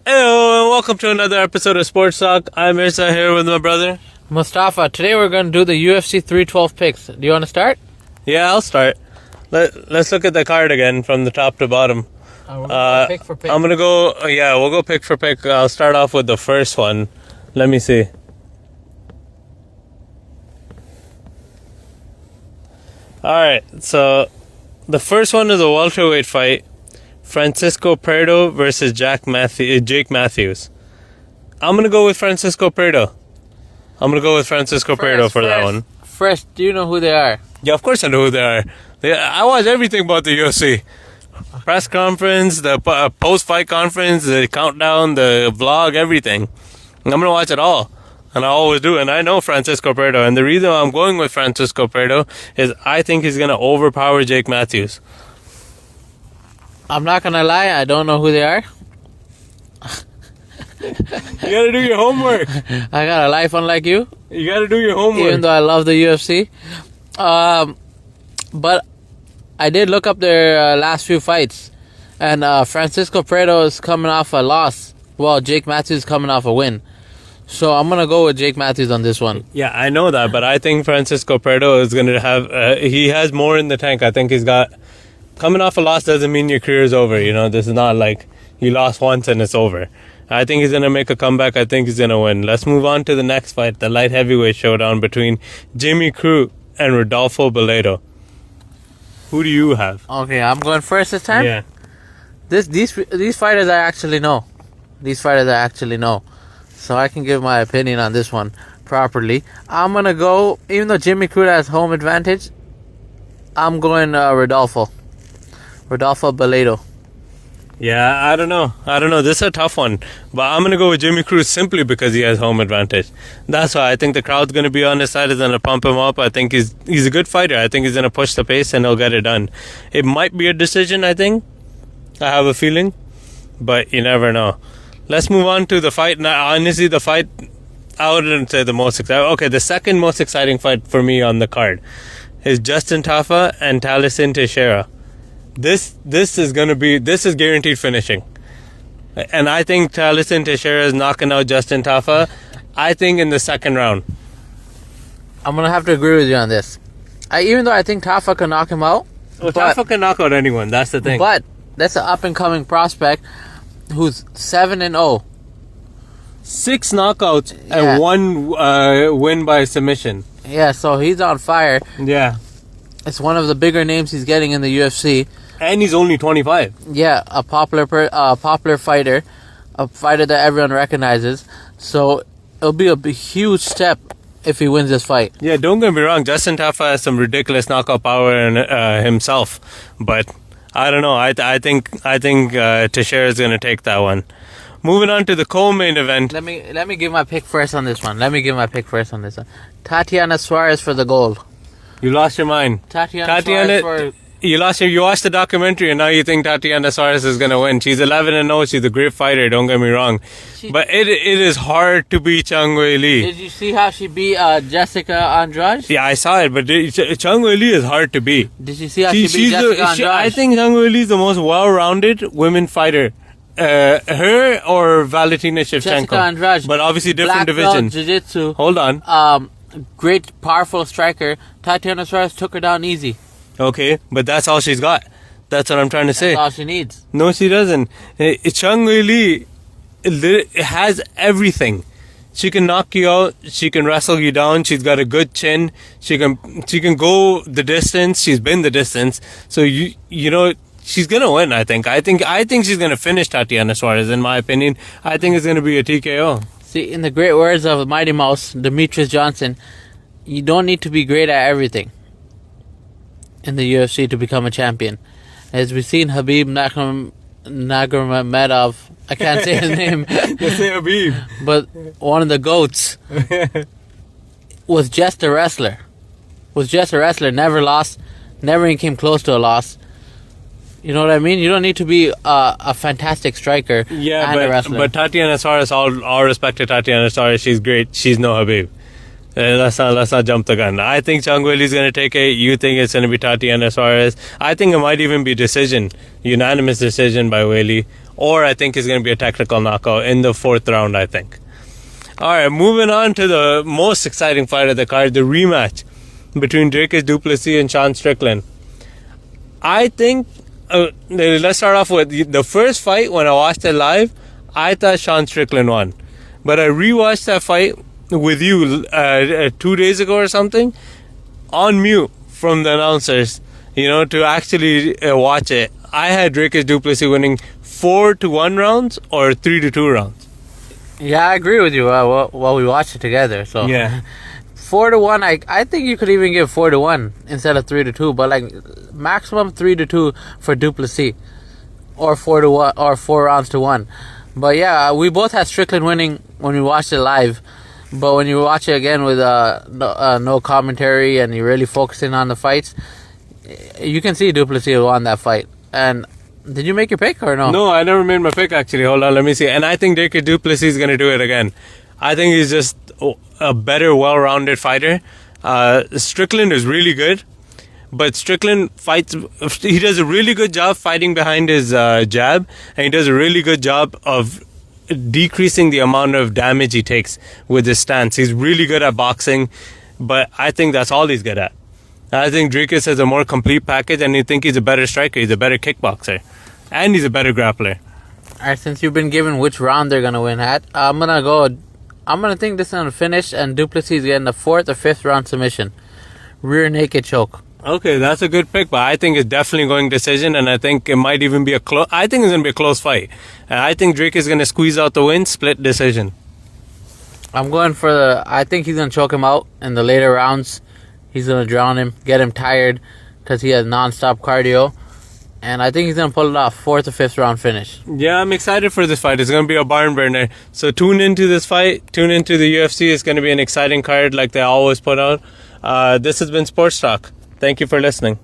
Hello, and welcome to another episode of Sports Talk. I'm Irsa here with my brother Mustafa. Today we're going to do the UFC 312 picks. Do you want to start? Yeah, I'll start. Let's look at the card again from the top to bottom. We're gonna go pick for pick. I'm gonna go. We'll go pick for pick. I'll start off with the first one. Let me see. All right, so the first one is a welterweight fight. Francisco Prieto versus Jake Matthews. I'm going to go with Francisco Prieto. For that one. First, do you know who they are? Yeah, of course I know who they are. I watch everything about the UFC. Press conference, the post-fight conference, the countdown, the vlog, everything. I'm going to watch it all. And I always do. And I know Francisco Prieto. And the reason I'm going with Francisco Prieto is I think he's going to overpower Jake Matthews. I'm not going to lie, I don't know who they are. You gotta do your homework. I got a life unlike you. You gotta do your homework. Even though I love the UFC. But I did look up their last few fights. And Francisco Prieto is coming off a loss. Well, Jake Matthews is coming off a win. So I'm going to go with Jake Matthews on this one. Yeah, I know that. But I think Francisco Prieto is going to have... he has more in the tank. I think he's got... Coming off a loss doesn't mean your career is over. You know, this is not like you lost once and it's over. I think he's going to make a comeback. I think he's going to win. Let's move on to the next fight, the light heavyweight showdown between Jimmy Crute and Rodolfo Beledo. Who do you have? Okay, I'm going first this time? Yeah. These fighters I actually know. So I can give my opinion on this one properly. I'm going to go, even though Jimmy Crute has home advantage, I'm going Rodolfo Beledo. Yeah, I don't know. This is a tough one. But I'm going to go with Jimmy Crute simply because he has home advantage. That's why I think the crowd's going to be on his side. Is going to pump him up. I think he's a good fighter. I think he's going to push the pace and he'll get it done. It might be a decision, I think. I have a feeling. But you never know. Let's move on to the fight. Now, honestly, the fight, I wouldn't say the most exciting. Okay, the second most exciting fight for me on the card is Justin Tafa and Thaleson Teixeira. This is guaranteed finishing. And I think Thaleson Teixeira is knocking out Justin Tafa, I think in the second round. I'm going to have to agree with you on this. Even though I think Tafa can knock him out. Well, Tafa can knock out anyone, that's the thing. But that's an up-and-coming prospect who's 7-0. 6 knockouts and 1 win by submission. Yeah, so he's on fire. Yeah. It's one of the bigger names he's getting in the UFC. And he's only 25. Yeah, a popular fighter. A fighter that everyone recognizes. So it'll be a huge step if he wins this fight. Yeah, don't get me wrong. Justin Tafa has some ridiculous knockout power in himself. But I don't know. I think Teixeira is going to take that one. Moving on to the co-main event. Let me give my pick first on this one. Tatiana Suarez for the gold. You lost your mind. Tatiana you watched the documentary and now you think Tatiana Suarez is going to win. She's 11-0. She's a great fighter, don't get me wrong. But it is hard to beat Zhang Weili. Did you see how she beat Jessica Andrade? Yeah, I saw it, but Zhang Weili is hard to beat. Did you see how she beat Jessica Andrade? I think Zhang Weili is the most well-rounded women fighter. Her or Valentina Shevchenko. Jessica Andrade. But obviously different Black belt, division. jiu-jitsu. Hold on. Great, powerful striker. Tatiana Suarez took her down easy. Okay, but that's all she's got. That's what I'm trying to say. That's all she needs. No, she doesn't. Zhang Weili has everything. She can knock you out. She can wrestle you down. She's got a good chin. She can go the distance. She's been the distance. So you know she's gonna win. I think she's gonna finish Tatiana Suarez. In my opinion, I think it's gonna be a TKO. See, in the great words of Mighty Mouse, Demetrius Johnson, you don't need to be great at everything in the UFC to become a champion. As we've seen Habib Nurmagomedov, I can't say his name. Just say Habib. But one of the GOATs was just a wrestler. Never lost, never even came close to a loss. You know what I mean? You don't need to be a fantastic striker and a wrestler. But Tatiana Suarez, all respect to Tatiana Suarez, she's great. She's no Habib. Let's not jump the gun. I think Zhang Weili is going to take it. You think it's going to be Tatiana Suarez. I think it might even be unanimous decision by Weili or I think it's going to be a technical knockout in the 4th round, I think. All right, moving on to the most exciting fight of the card, the rematch between Dricus du Plessis and Sean Strickland. I think, let's start off with the first fight. When I watched it live, I thought Sean Strickland won. But I rewatched that fight with you 2 days ago or something, on mute from the announcers, to actually watch it. I had Dricus du Plessis winning 4-1 rounds or 3-2 rounds. Yeah, I agree with you. Well, we watched it together, so Yeah. 4-1. I think you could even give 4-1 instead of 3-2, but like maximum 3-2 for du Plessis, or 4-1 or 4 rounds to 1. But yeah, we both had Strickland winning when we watched it live. But when you watch it again with no commentary and you're really focusing on the fights, you can see du Plessis won that fight. And did you make your pick or no? No, I never made my pick actually. Hold on, let me see. And I think Dricus du Plessis is going to do it again. I think he's just a better, well-rounded fighter. Strickland is really good, but Strickland fights. He does a really good job fighting behind his jab, and he does a really good job of decreasing the amount of damage he takes with his stance. He's really good at boxing, but I think that's all he's good at. I think Dricus has a more complete package, and I think he's a better striker, he's a better kickboxer, and he's a better grappler. Alright, since you've been given which round they're gonna win at, I'm gonna think this is gonna finish, and du Plessis is getting the 4th or 5th round submission, rear naked choke. Okay, that's a good pick, but I think it's definitely going decision, and I think it might even be I think it's going to be a close fight. And I think Dricus is going to squeeze out the win, split decision. I'm going for I think he's gonna choke him out in the later rounds. He's gonna drown him, get him tired, because he has non-stop cardio. And I think he's going to pull it off, 4th or 5th round finish. Yeah, I'm excited for this fight. It's going to be a barn burner. So tune into this fight. Tune into the UFC. It's going to be an exciting card like they always put out. This has been Sports Talk. Thank you for listening.